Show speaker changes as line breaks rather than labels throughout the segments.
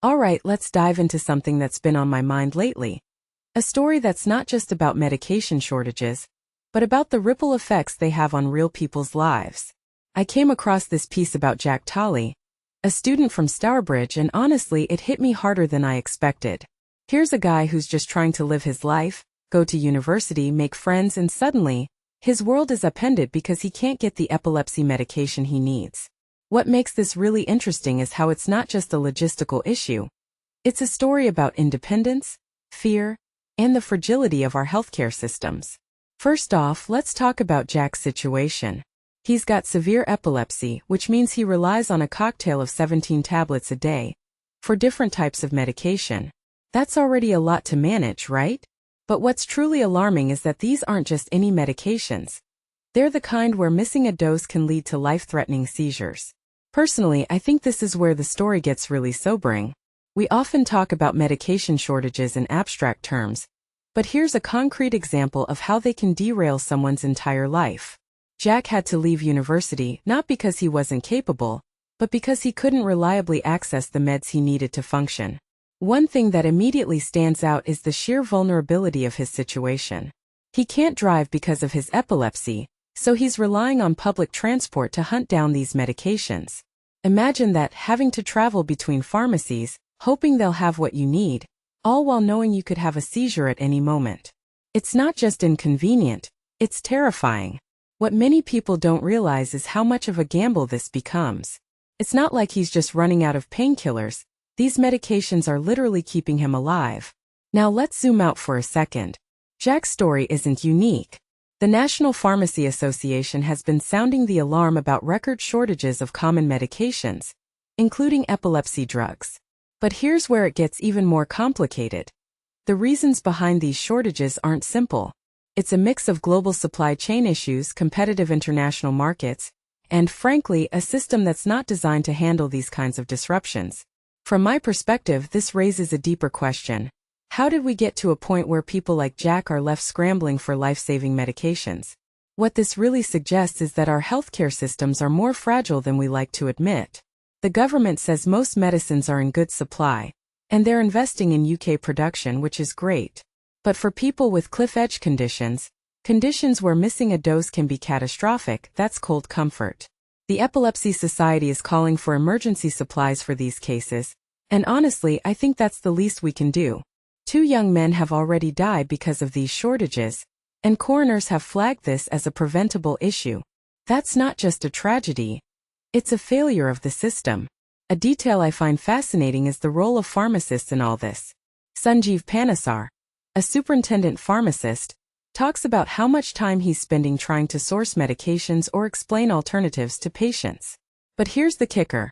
Alright, let's dive into something that's been on my mind lately. A story that's not just about medication shortages, but about the ripple effects they have on real people's lives. I came across this piece about Jack Tolley, a student from Stourbridge, and honestly it hit me harder than I expected. Here's a guy who's just trying to live his life, go to university, make friends, and suddenly, his world is upended because he can't get the epilepsy medication he needs. What makes this really interesting is how it's not just a logistical issue. It's a story about independence, fear, and the fragility of our healthcare systems. First off, let's talk about Jack's situation. He's got severe epilepsy, which means he relies on a cocktail of 17 tablets a day for different types of medication. That's already a lot to manage, right? But what's truly alarming is that these aren't just any medications. They're the kind where missing a dose can lead to life-threatening seizures. Personally, I think this is where the story gets really sobering. We often talk about medication shortages in abstract terms, but here's a concrete example of how they can derail someone's entire life. Jack had to leave university not because he wasn't capable, but because he couldn't reliably access the meds he needed to function. One thing that immediately stands out is the sheer vulnerability of his situation. He can't drive because of his epilepsy, so he's relying on public transport to hunt down these medications. Imagine that, having to travel between pharmacies, hoping they'll have what you need, all while knowing you could have a seizure at any moment. It's not just inconvenient, it's terrifying. What many people don't realize is how much of a gamble this becomes. It's not like he's just running out of painkillers. These medications are literally keeping him alive. Now let's zoom out for a second. Jack's story isn't unique. The National Pharmacy Association has been sounding the alarm about record shortages of common medications, including epilepsy drugs. But here's where it gets even more complicated. The reasons behind these shortages aren't simple. It's a mix of global supply chain issues, competitive international markets, and frankly, a system that's not designed to handle these kinds of disruptions. From my perspective, this raises a deeper question. How did we get to a point where people like Jack are left scrambling for life-saving medications? What this really suggests is that our healthcare systems are more fragile than we like to admit. The government says most medicines are in good supply, and they're investing in UK production, which is great. But for people with cliff-edge conditions where missing a dose can be catastrophic, that's cold comfort. The Epilepsy Society is calling for emergency supplies for these cases, and honestly, I think that's the least we can do. 2 young men have already died because of these shortages, and coroners have flagged this as a preventable issue. That's not just a tragedy, it's a failure of the system. A detail I find fascinating is the role of pharmacists in all this. Sanjeev Panesar, a superintendent pharmacist, talks about how much time he's spending trying to source medications or explain alternatives to patients. But here's the kicker.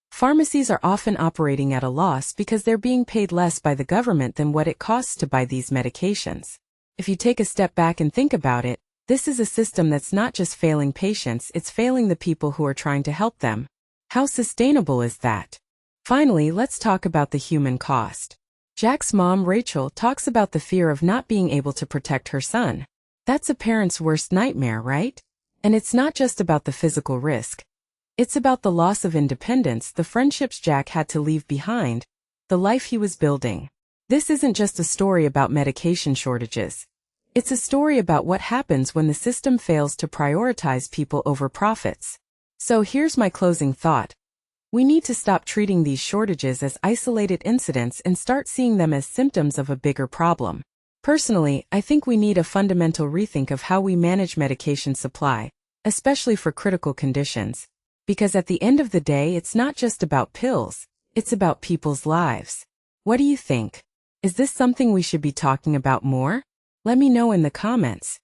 Pharmacies are often operating at a loss because they're being paid less by the government than what it costs to buy these medications. If you take a step back and think about it, this is a system that's not just failing patients, it's failing the people who are trying to help them. How sustainable is that? Finally, let's talk about the human cost. Jack's mom, Rachel, talks about the fear of not being able to protect her son. That's a parent's worst nightmare, right? And it's not just about the physical risk. It's about the loss of independence, the friendships Jack had to leave behind, the life he was building. This isn't just a story about medication shortages. It's a story about what happens when the system fails to prioritize people over profits. So here's my closing thought. We need to stop treating these shortages as isolated incidents and start seeing them as symptoms of a bigger problem. Personally, I think we need a fundamental rethink of how we manage medication supply, especially for critical conditions. Because at the end of the day, it's not just about pills, it's about people's lives. What do you think? Is this something we should be talking about more? Let me know in the comments.